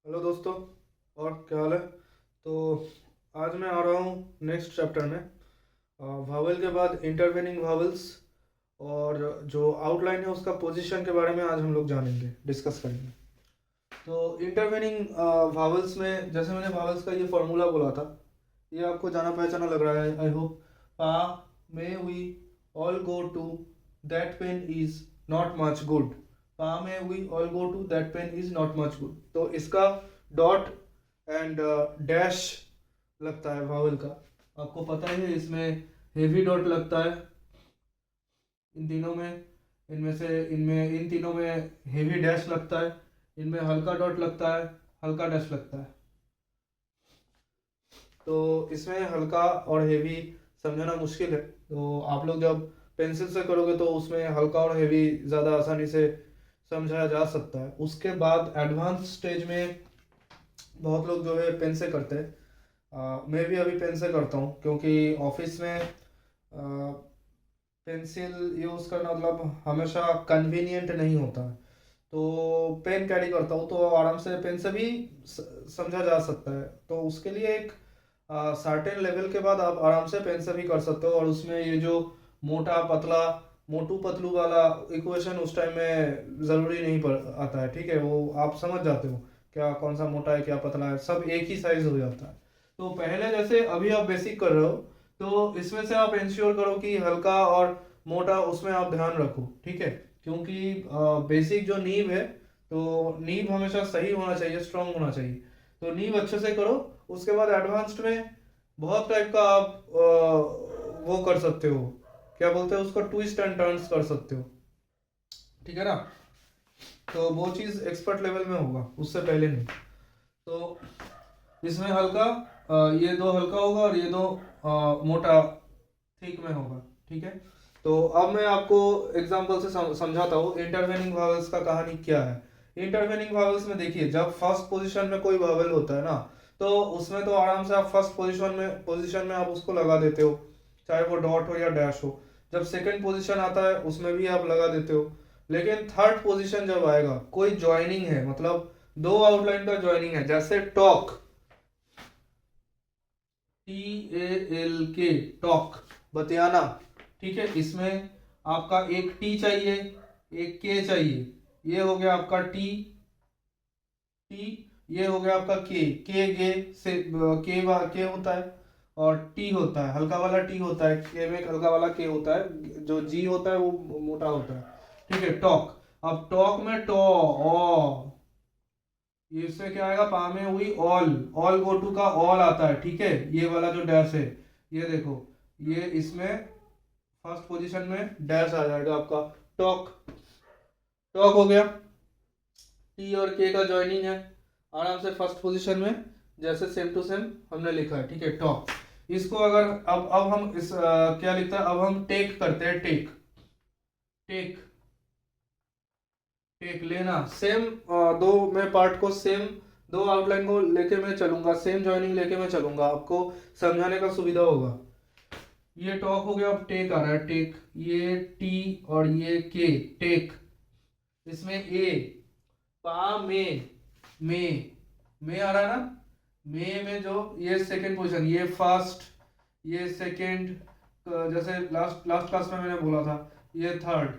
Hello दोस्तों। और क्या हाल है? तो आज मैं आ रहा हूँ नेक्स्ट चैप्टर में। वावल के बाद इंटरवेनिंग वावल्स और जो आउटलाइन है उसका पोजीशन के बारे में आज हम लोग जानेंगे, डिस्कस करेंगे। तो इंटरवेनिंग वावल्स में जैसे मैंने वावल्स का ये फॉर्मूला बोला था, ये आपको जाना पहचाना लग रहा है I hope. Pa may we all go to that pain is not much good. Pa may we all go to that pain is not much good. तो इसका डॉट एंड डैश लगता है वावल का। आपको पता ही है, इसमें हेवी डॉट लगता है इन तीनों में। इनमें से इनमें इन तीनों में हेवी डैश लगता है, इनमें हल्का डॉट लगता है, हल्का डैश लगता है। तो इसमें हल्का और हेवी समझना मुश्किल है, तो आप लोग जब पेंसिल से करोगे तो उसमें हल्का और हेवी ज़्यादा आसानी से समझाया जा सकता है। उसके बाद एडवांस स्टेज में बहुत लोग जो है पेन से करते हैं। मैं भी अभी पेन से करता हूँ क्योंकि ऑफिस में पेंसिल यूज़ करना मतलब हमेशा कन्वीनियंट नहीं होता है। तो पेन कैरी करता हूँ तो आराम से पेन से भी समझा जा सकता है। तो उसके लिए एक सर्टेन लेवल के बाद आप आराम से पेन से भी कर सकते हो। और उसमें ये जो मोटा पतला मोटू पतलू वाला इक्वेशन उस टाइम में ज़रूरी नहीं पड़ आता है, ठीक है। वो आप समझ जाते हो क्या कौन सा मोटा है क्या पतला है, सब एक ही साइज हो जाता है। तो पहले जैसे अभी आप बेसिक कर रहे हो तो इसमें से आप इंश्योर करो कि हल्का और मोटा उसमें आप ध्यान रखो, ठीक है। क्योंकि बेसिक जो नींव है, तो नींव हमेशा सही होना चाहिए, स्ट्रांग होना चाहिए। तो नींव अच्छे से करो। उसके बाद एडवांस्ड में बहुत टाइप का आप वो कर सकते हो, क्या बोलते हैं उसको, ट्विस्ट एंड टर्न्स कर सकते हो, ठीक है ना। तो वो चीज़ एक्सपर्ट लेवल में होगा, उससे पहले नहीं। तो इसमें हल्का ये दो हल्का होगा और ये दो मोटा थिक में होगा, ठीक है। तो अब मैं आपको एग्जांपल से समझाता हूँ इंटरवेनिंग वावल्स का कहानी क्या है। इंटरवेनिंग वावल्स में देखिए, जब फर्स्ट पोजीशन में कोई वावल होता है ना, तो उसमें तो आराम से आप फर्स्ट पोजीशन में आप उसको लगा देते हो, चाहे वो डॉट हो या डैश हो। जब सेकंड पोजीशन आता है उसमें भी आप लगा देते हो। लेकिन थर्ड पोजीशन जब आएगा, कोई ज्वाइनिंग है, मतलब दो आउटलाइन का ज्वाइनिंग है, जैसे टॉक, TALK, टॉक, बतियाना, ठीक है। इसमें आपका एक टी चाहिए, एक के चाहिए। ये हो गया आपका टी, ये हो गया आपका के गे से के होता है और टी होता है, हल्का वाला टी होता है, के में एक हल्का वाला के होता है, जो जी होता है वो मोटा होता है, ठीक है। टॉक, अब टॉक में टॉ ओ, इससे क्या आएगा, पा में हुई ऑल, ऑल गो टू का ऑल आता है, ठीक है। ये वाला जो डैश है, ये देखो, ये इसमें फर्स्ट पोजीशन में डैश आ जाएगा आपका। टॉक, टॉक हो गया। टी और के का ज्वाइनिंग है, आराम से फर्स्ट पोजीशन में, जैसे सेम टू सेम हमने लिखा है, ठीक है। टॉक, इसको अगर अब हम इस क्या लिखता है, अब हम टेक करते हैं, टेक, टेक, टेक लेना। सेम दो मैं पार्ट को सेम, दो आउटलाइन को लेके मैं चलूंगा, सेम ज्वाइनिंग लेके मैं चलूंगा, आपको समझाने का सुविधा होगा। ये टॉक हो गया, अब टेक आ रहा है, टेक, ये टी और ये के, टेक। इसमें ए, पा में आ रहा है ना, में जो ये सेकंड पोजीशन, ये फर्स्ट, ये सेकंड, जैसे लास्ट लास्ट क्लास में मैंने बोला था, ये थर्ड।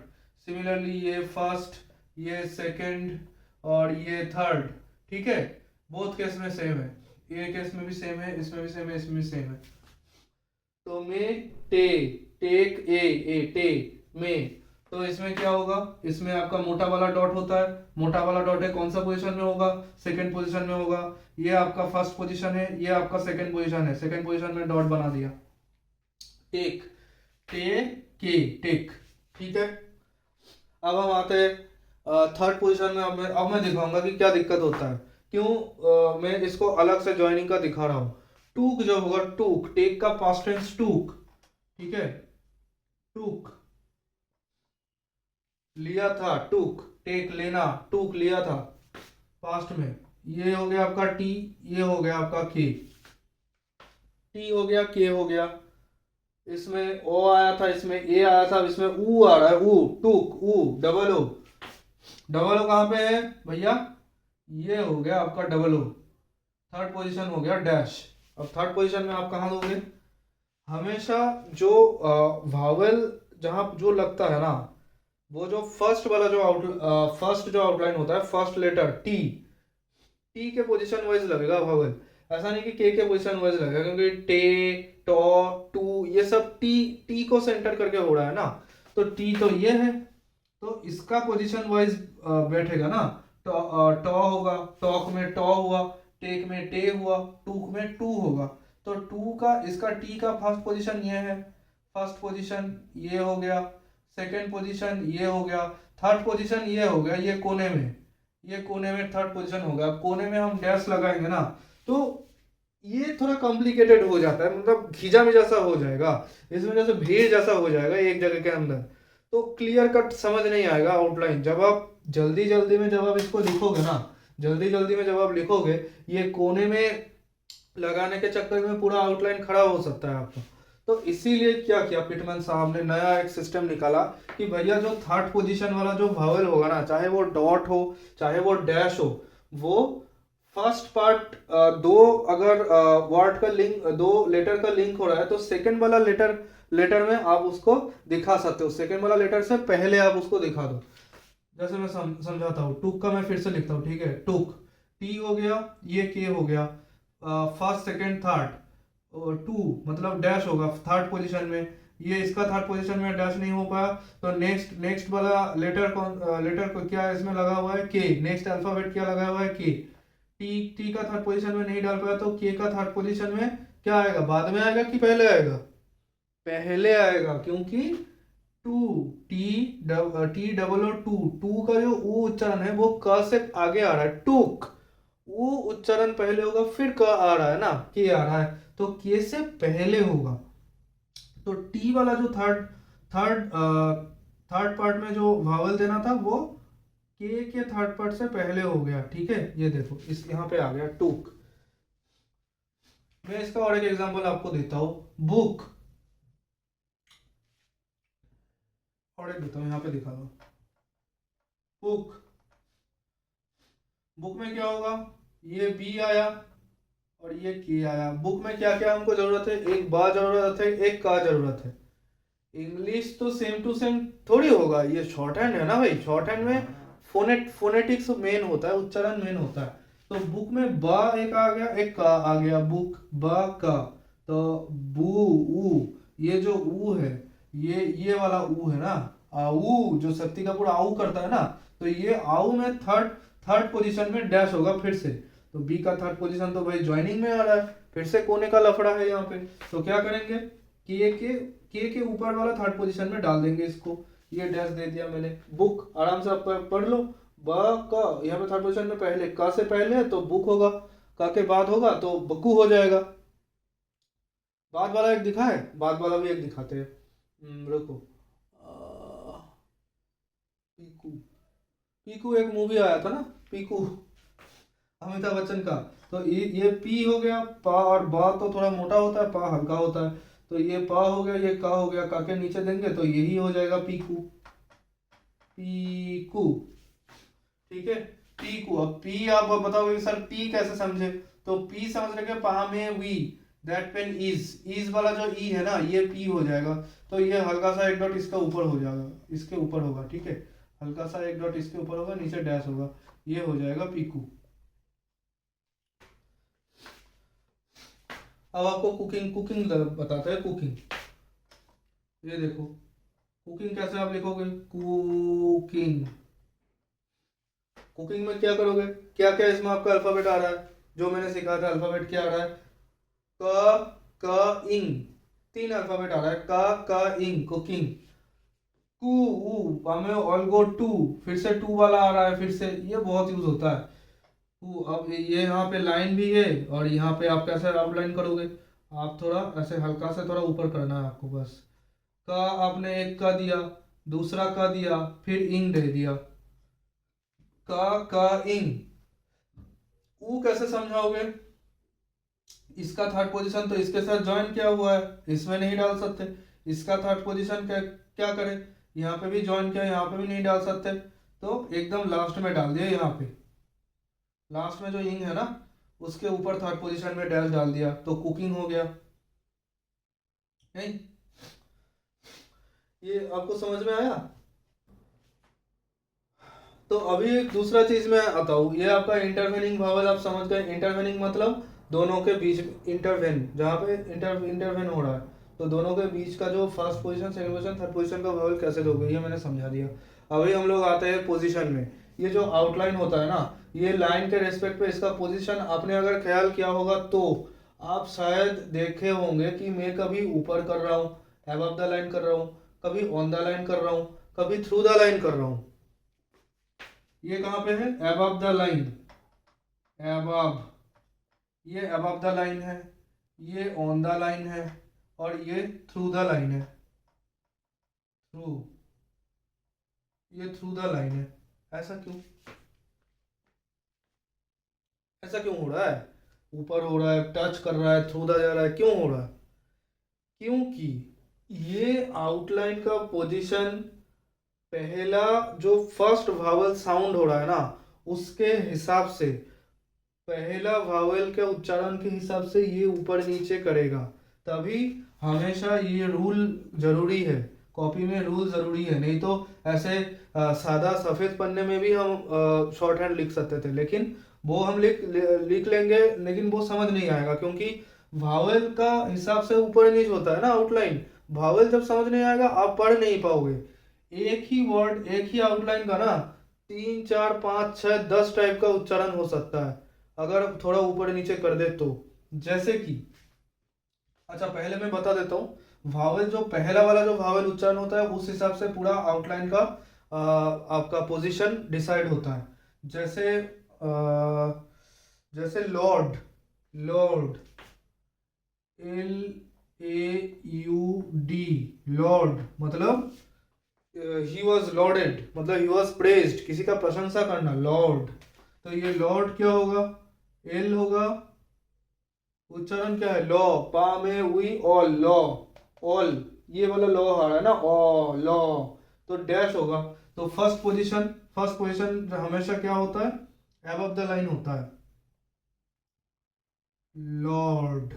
सिमिलरली ये फर्स्ट, ये सेकंड और ये थर्ड, ठीक है। बोथ केस में सेम है, ये केस में भी सेम है, इसमें भी सेम है, इसमें भी सेम है। तो में टे, टेक ए टे में, तो इसमें क्या होगा, इसमें आपका मोटा वाला डॉट होता है, मोटा वाला डॉट है, कौन सा पोजीशन में होगा, सेकंड पोजीशन में होगा। ये आपका फर्स्ट पोजीशन है, ये आपका सेकंड पोजीशन है, सेकंड पोजीशन में डॉट बना दिया। टेक, टे के, टेक, ठीक है। अब हम आते हैं थर्ड पोजीशन में। अब मैं दिखाऊंगा कि क्या दिक्कत होता है, क्यों मैं इसको अलग से ज्वाइनिंग का दिखा रहा हूँ। टूक जो होगा, टूक, टेक का पास्ट टेंस टूक, ठीक है। टूक, लिया था, टूक, टेक लेना, टूक लिया था पास्ट में। ये हो गया आपका टी, ये हो गया आपका के, टी हो गया, के हो गया। इसमें ओ आया था, इसमें ए आया था, इसमें ऊ आ रहा है, ऊ, टूक, ऊ, डबल ओ। डबल ओ कहाँ पे है भैया, ये हो गया आपका डबल ओ, थर्ड पोजीशन हो गया डैश। अब थर्ड पोजीशन में आप कहाँ दोगे? हमेशा जो वावल जहाँ जो लगता है ना, वो जो फर्स्ट वाला जो फर्स्ट जो आउटलाइन होता है, फर्स्ट लेटर टी, टी के पोजीशन वाइज लगेगा वावल। ऐसा नहीं कि के पोजीशन वाइज लगेगा, क्योंकि टे, टॉ, टू ये सब टी, टी को सेंटर करके हो रहा है ना। तो टी तो ये है, तो इसका पोजीशन वाइज बैठेगा ना। टॉ होगा, टॉक में टॉ हुआ, टेक में टे हुआ, टूक में टू होगा। तो टू का, इसका टी का फर्स्ट पोजीशन ये है, फर्स्ट पोजीशन ये हो गया, सेकंड पोजीशन ये हो गया, थर्ड पोजीशन ये हो गया, ये कोने में, ये कोने में थर्ड पोजीशन हो गया। अब कोने में हम डैश लगाएंगे ना, तो ये थोड़ा कॉम्प्लिकेटेड हो जाता है, मतलब घिजा में जैसा हो जाएगा, इस वजह से भीड़ जैसा हो जाएगा एक जगह के अंदर, तो क्लियर कट समझ नहीं आएगा आउटलाइन। जब आप जल्दी जल्दी में जब आप इसको लिखोगे ना, जल्दी जल्दी में जब आप लिखोगे, ये कोने में लगाने के चक्कर में पूरा आउटलाइन खड़ा हो सकता है आपका। तो इसीलिए क्या किया पिटमैन साहब ने, नया एक सिस्टम निकाला कि भैया जो थर्ड पोजीशन वाला जो वावल होगा ना, चाहे वो डॉट हो चाहे वो डैश हो, वो फर्स्ट पार्ट दो, अगर वर्ड का लिंक, दो लेटर का लिंक हो रहा है, तो सेकंड वाला लेटर लेटर में आप उसको दिखा सकते हो, सेकंड वाला लेटर से पहले आप उसको दिखा दो। जैसे मैं समझाता हूँ, टुक का मैं फिर से लिखता हूँ, ठीक है। टुक, टी हो गया, ये के हो गया, फर्स्ट सेकंड थर्ड, टू मतलब डैश होगा थर्ड पोजीशन में, ये इसका थर्ड पोजीशन में डैश नहीं हो पाया, तो नेक्स्ट नेक्स्ट वाला लेटर कौन, लेटर को क्या इसमें लगा हुआ है, के, नेक्स्ट अल्फाबेट क्या लगा हुआ है, के। टी, टी का थर्ड पोजीशन में नहीं डाल पाया, तो के का थर्ड पोजीशन में क्या आएगा, बाद में आएगा कि पहले आएगा? पहले आएगा, क्योंकि too, T double O too, too का जो ऊ उच्चारण है वो क से आगे आ रहा है, टूक, ऊ उच्चारण पहले होगा, फिर क आ रहा है ना, के आ रहा है, तो के से पहले होगा। तो टी वाला जो थर्ड थर्ड थर्ड पार्ट में जो वावल देना था, वो के थर्ड पार्ट से पहले हो गया, ठीक है। ये देखो, इस यहाँ पे आ गया टूक। मैं इसका और एक एग्जांपल आपको देता हूँ, बुक, और एक देता हूँ, यहाँ पे दिखा दो, बुक, बुक में क्या होगा, ये बी आया और ये के आया। बुक में क्या क्या हमको जरूरत है, एक बा जरूरत है, एक का जरूरत है। इंग्लिश तो सेम टू सेम थोड़ी होगा, ये शॉर्ट हैंड है ना भाई, शॉर्ट हैंड में फोनेटिक्स मेन होता है, उच्चारण मेन होता है। तो बुक में बा एक आ गया, एक का आ गया, बुक, बा का, तो बू, ऊ, ये जो ऊ है, ये वाला ऊ है ना, आऊ, जो शक्ति का पूरा आऊ करता है ना, तो ये आऊ में थर्ड थर्ड पोजीशन में डैश होगा फिर से। तो बी का थर्ड पोजीशन तो भाई ज्वाइनिंग में आ रहा है, फिर से कोने का लफड़ा है यहाँ पे। तो क्या करेंगे, के ऊपर वाला थर्ड पोजीशन में डाल देंगे इसको, ये डैश दे दिया मैंने। बुक आराम से आप पढ़ लो, ब का यहाँ पे थर्ड पोजीशन में पहले, का से पहले है तो बुक होगा, का के बाद होगा तो बक्कू हो जाएगा। बाद वाला एक दिखा है, बाद वाला भी एक दिखाते हैं, रुको, पीकू, पीकू एक मूवी आया था ना, पीकू, अमिताभ बच्चन का। तो ये पी हो गया, पा, और बा तो थोड़ा मोटा होता है, पा हल्का होता है, तो ये पा हो गया, ये का हो गया, का के नीचे देंगे तो यही हो जाएगा पीकू, पीकू, ठीक है। पीकू, अब पी आप बताओगे सर पी कैसे समझे, तो पी समझ रहे पा may we, that pain is वाला जो ई है ना, ये पी हो जाएगा। तो ये हल्का सा एक डॉट इसका ऊपर हो जाएगा, इसके ऊपर होगा, ठीक है, हल्का सा एक डॉट इसके ऊपर होगा, नीचे डैश होगा, ये हो जाएगा पीकू। अब आपको कुकिंग कुकिंग बताते हैं, कुकिंग, ये देखो, कुकिंग कैसे आप लिखोगे, कुकिंग, कुकिंग में क्या करोगे, क्या क्या इसमें आपका अल्फाबेट आ रहा है, जो मैंने सिखाया था अल्फाबेट क्या आ रहा है, क इंग, तीन अल्फाबेट आ रहा है, क इंग, कुकिंग। कू, ऊ हमें ऑल गो टू, फिर से टू वाला आ रहा है, फिर से ये बहुत यूज होता है टू। अब ये यहाँ पे लाइन भी है, और यहाँ पे आप कैसे आउटलाइन करोगे, आप थोड़ा ऐसे हल्का से थोड़ा ऊपर करना है आपको बस। का आपने एक का दिया, दूसरा का दिया, फिर इंग दे दिया, का इंग। ऊ कैसे समझाओगे, इसका थर्ड पोजीशन तो इसके साथ ज्वाइन किया हुआ है, इसमें नहीं डाल सकते। इसका थर्ड पोजीशन क्या करें, यहाँ पे भी ज्वाइन किया, यहाँ पे भी नहीं डाल सकते, तो एकदम लास्ट में डाल दिया यहाँ पे। लास्ट में जो इंग है ना, उसके ऊपर थर्ड पोजीशन में डैश डाल दिया तो कुकिंग हो गया। नहीं, ये आपको समझ में आया? तो अभी एक दूसरा चीज मैं आता हूँ, ये आपका इंटरवेनिंग भावल आप समझ गए। इंटरवेनिंग मतलब दोनों के बीच, इंटरवेन जहाँ पे इंटरवेन हो रहा है, तो दोनों के बीच का जो first position, second position, third position का भावल कैसे दोगे, ये मैंने समझा दिया। अभी हम लोग आते हैं पोजीशन में। ये जो आउटलाइन होता है ना, ये लाइन के रेस्पेक्ट पे इसका पोजीशन आपने अगर ख्याल किया होगा तो आप शायद देखे होंगे कि मैं कभी ऊपर कर रहा हूँ, अबव द लाइन कर रहा हूँ, कभी ऑन द लाइन कर रहा हूँ, कभी थ्रू द लाइन कर रहा हूँ। ये कहाँ पे है? अबव द लाइन, अबव, ये अबव द लाइन है, ये ऑन द लाइन है, और ये थ्रू द लाइन है, थ्रू, ये थ्रू द लाइन है। ऐसा क्यों? ऐसा क्यों हो रहा है? ऊपर हो रहा है, टच कर रहा है, थ्रू द जा रहा है, क्यों हो रहा है? क्योंकि ये आउटलाइन का पोजीशन, पहला जो फर्स्ट वावल साउंड हो रहा है ना, उसके हिसाब से, पहला वावेल के उच्चारण के हिसाब से ये ऊपर नीचे करेगा। तभी हमेशा ये रूल जरूरी है, कॉपी में रूल जरूरी है। नहीं तो ऐसे सादा सफेद पन्ने में भी हम शॉर्ट हैंड लिख सकते थे, लेकिन वो हम लिख लेंगे, लेकिन वो समझ नहीं आएगा, क्योंकि वावेल का हिसाब से ऊपर नीचे होता है ना आउटलाइन। वावेल जब समझ नहीं आएगा आप पढ़ नहीं पाओगे। एक ही वर्ड, एक ही आउटलाइन का ना 3 4 5 6 10 टाइप का उच्चारण हो सकता है अगर थोड़ा ऊपर नीचे कर दे तो। जैसे कि, अच्छा पहले मैं बता देता हूँ, वावल जो पहला वाला जो वावल उच्चारण होता है उस हिसाब से पूरा आउटलाइन का आपका पोजीशन डिसाइड होता है। जैसे जैसे Lord, Lord, L A U D, Lord मतलब ही वॉज लॉर्डेड, मतलब ही वॉज प्रेज्ड, किसी का प्रशंसा करना, लॉर्ड। तो ये लॉर्ड क्या होगा? एल होगा, उच्चारण क्या है? लॉ, पा may we all, law, all, ये वाला लॉ आ रहा है ना, ओ लॉ, तो डैश होगा। तो फर्स्ट पोजीशन हमेशा क्या होता है? अबव द लाइन होता है, लॉर्ड।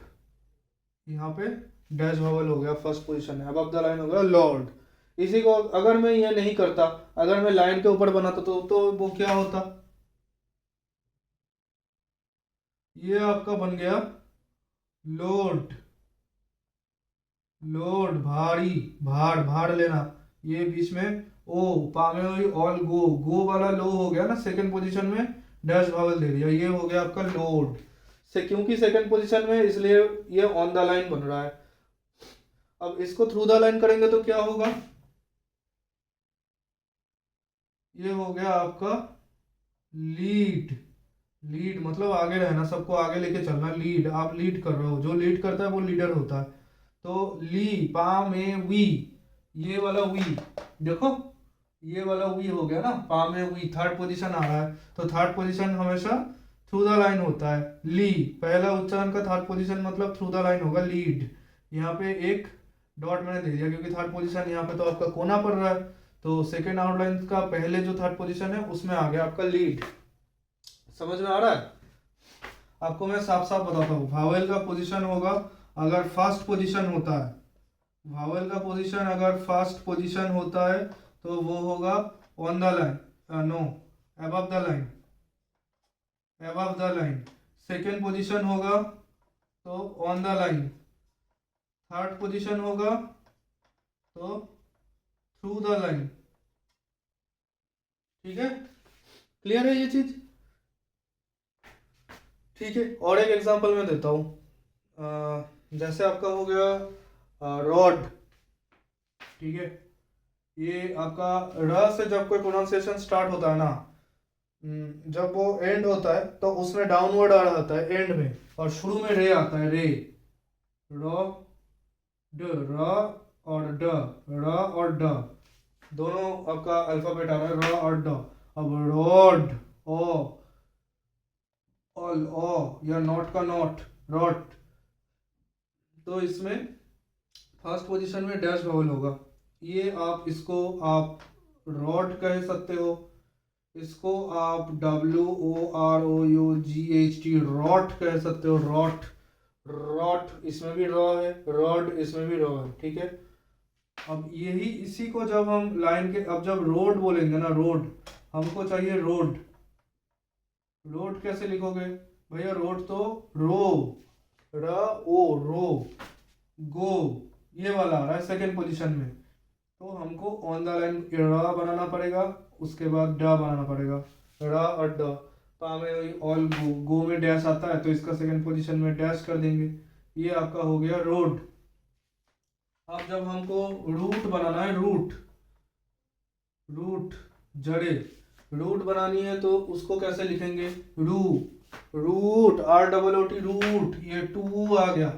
यहाँ पे डैश वॉवल हो गया, फर्स्ट पोजीशन है, अबव द लाइन हो गया लॉर्ड। इसी को अगर मैं ये नहीं करता, अगर मैं लाइन के ऊपर बनाता तो वो क्या होता? ये आपका बन गया लोड, लोड भारी, भार, भार लेना। ये बीच में ओ, पामे ऑल गो, गो वाला लो हो गया ना, सेकंड पोजीशन में डैश भावल दे दिया, ये हो गया आपका लोड। से क्योंकि सेकंड पोजीशन में, इसलिए ये ऑन द लाइन बन रहा है। अब इसको थ्रू द लाइन करेंगे तो क्या होगा? ये हो गया आपका लीड, लीड मतलब आगे रहना, सबको आगे लेके चलना, लीड, आप लीड कर रहे हो, जो लीड करता है वो लीडर होता है। तो ली, पा में वी, ये वाला वी, देखो ये वाला वी हो गया ना, पा में वी, थर्ड पोजीशन आ रहा है, तो थर्ड पोजीशन हमेशा थ्रू द लाइन होता है। ली, पहला उच्चारण का थर्ड पोजीशन मतलब थ्रू द लाइन होगा, लीड। यहाँ पे एक डॉट मैंने दे दिया क्योंकि थर्ड पोजीशन यहाँ पे तो आपका कोना पड़ रहा है, तो सेकेंड आउटलाइन का पहले जो थर्ड पोजीशन है उसमें आ गया आपका लीड। समझ में आ रहा है? आपको मैं साफ साफ बताता हूँ, वावेल का पोजीशन होगा, अगर फर्स्ट पोजीशन होता है, वावेल का पोजीशन अगर फर्स्ट पोजीशन होता है तो वो होगा on the line, no, above the line, above the line. Second position होगा तो on the line, third position होगा तो थ्रू द लाइन। ठीक है, क्लियर है ये चीज? ठीक है, और एक एग्जांपल मैं देता हूँ। जैसे आपका हो गया रॉड, ठीक है, ये आपका र से जब कोई प्रोनाउंसिएशन स्टार्ट होता है ना, जब वो एंड होता है तो उसमें डाउनवर्ड आ आता है एंड में, और शुरू में रे आता है, रे, र, ड, र और ड, र और ड, दोनों आपका अल्फाबेट आ रहा है, र और ड। अब रॉड, ओ, ऑल, ओ, या नॉट का नॉट, रॉट, तो इसमें फर्स्ट पोजीशन में डैश वॉवल होगा। ये आप इसको आप रॉड कह सकते हो, इसको आप WOROUGHT रॉट कह सकते हो, रॉट। रॉट इसमें भी रॉ है, रॉड इसमें भी रॉ है, ठीक है। अब यही इसी को जब हम लाइन के, अब जब रोड बोलेंगे ना, रोड, हमको चाहिए रोड। रोड कैसे लिखोगे भैया? रोड तो रो, र ओ, रो, गो, ये वाला आ रहा है सेकेंड पोजीशन में। तो हमको ऑन द लाइन र बनाना पड़ेगा, उसके बाद ड बनाना पड़ेगा, र और ड। पा में वही ऑल गो, गो में डैश आता है तो इसका सेकेंड पोजीशन में डैश कर देंगे। ये आपका हो गया रोड। अब जब हमको रूट बनाना है, रूट, रूट जड़े, रूट बनानी है तो उसको कैसे लिखेंगे? रू, रूट, ROOT, रूट, ये टू आ गया।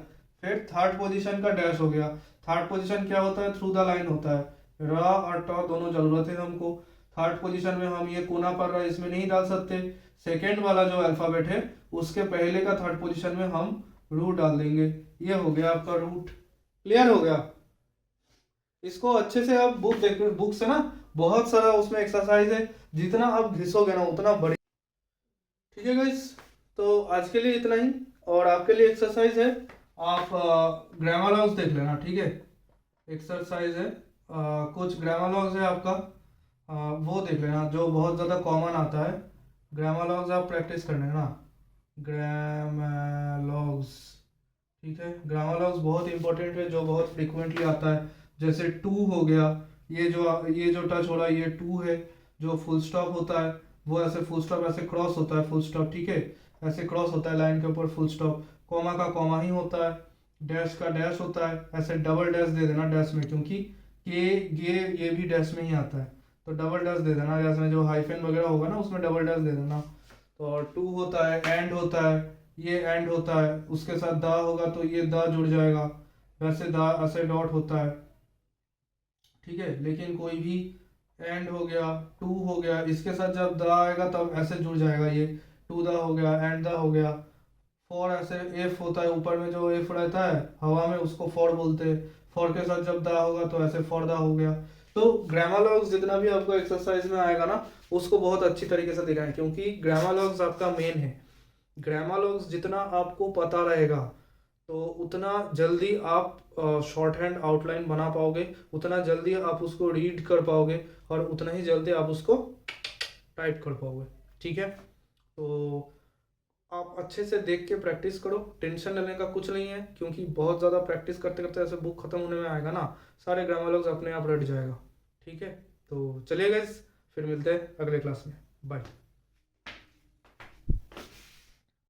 फिर थर्ड पोजीशन का डैश हो गया। थर्ड पोजीशन क्या होता है? थ्रू द लाइन होता है। र और ट दोनों जरूरत है हमको। थर्ड पोजीशन में हम ये कोना पर रहा है इसमें नहीं डाल सकते। सेकेंड वाला जो अल्फाबेट है उसके पहले का थर्ड पोजीशन में हम रूट डाल देंगे। ये हो गया आपका रूट। क्लियर हो गया? इसको अच्छे से आप बुक देख, बुक से ना बहुत सारा उसमें एक्सरसाइज है, जितना आप घिसोगे ना उतना बढ़िया। ठीक है गाइस, तो आज के लिए इतना ही। और आपके लिए एक्सरसाइज है, आप ग्रामर लॉग्स देख लेना, ठीक है। एक्सरसाइज है, कुछ ग्रामर लॉग्स है आपका, वो देख लेना जो बहुत ज़्यादा कॉमन आता है। ग्रामर लॉग्स आप प्रैक्टिस करना ना, ग्रामर लॉग्स, ठीक है। ग्रामर लॉग्स बहुत इंपॉर्टेंट है, जो बहुत फ्रिक्वेंटली आता है। जैसे टू हो गया, ये जो टच हो रहा है ये टू है। जो फुल स्टॉप होता है वो ऐसे फुल स्टॉप ऐसे क्रॉस होता है, फुल स्टॉप, ठीक है, ऐसे क्रॉस होता है लाइन के ऊपर फुल स्टॉप। कॉमा का कॉमा ही होता है, डैश का डैश होता है। ऐसे डबल डैश दे देना डैश में, क्योंकि ये भी डैश में ही आता है, तो डबल डैश दे देना। डैश में जो हाइफन वगैरह होगा ना उसमें डबल डैश दे देना। तो और टू होता है, एंड होता है, ये एंड होता है, उसके साथ दा होगा तो ये दा जुड़ जाएगा। वैसे दा ऐसे डॉट होता है, ठीक है। लेकिन कोई भी एंड हो गया, टू हो गया, इसके साथ जब दा आएगा तब ऐसे जुड़ जाएगा। ये टू दा हो गया, एंड दा हो गया। फॉर ऐसे एफ होता है, ऊपर में जो एफ रहता है हवा में उसको फॉर बोलते हैं। फॉर के साथ जब दा होगा तो ऐसे फॉर दा हो गया। तो ग्रामर लॉग्स जितना भी आपको एक्सरसाइज में आएगा ना उसको बहुत अच्छी तरीके से दिखाएं, क्योंकि ग्रामर लॉग्स आपका मेन है। ग्रामर लॉग्स जितना आपको पता रहेगा तो उतना जल्दी आप शॉर्ट हैंड आउटलाइन बना पाओगे, उतना जल्दी आप उसको रीड कर पाओगे, और उतना ही जल्दी आप उसको टाइप कर पाओगे, ठीक है। तो आप अच्छे से देख के प्रैक्टिस करो, टेंशन लेने का कुछ नहीं है, क्योंकि बहुत ज़्यादा प्रैक्टिस करते करते ऐसे बुक खत्म होने में आएगा ना, सारे ग्रामर लॉग्स अपने आप रट जाएगा, ठीक है। तो चलिए गाइस, फिर मिलते हैं अगले क्लास में, बाय।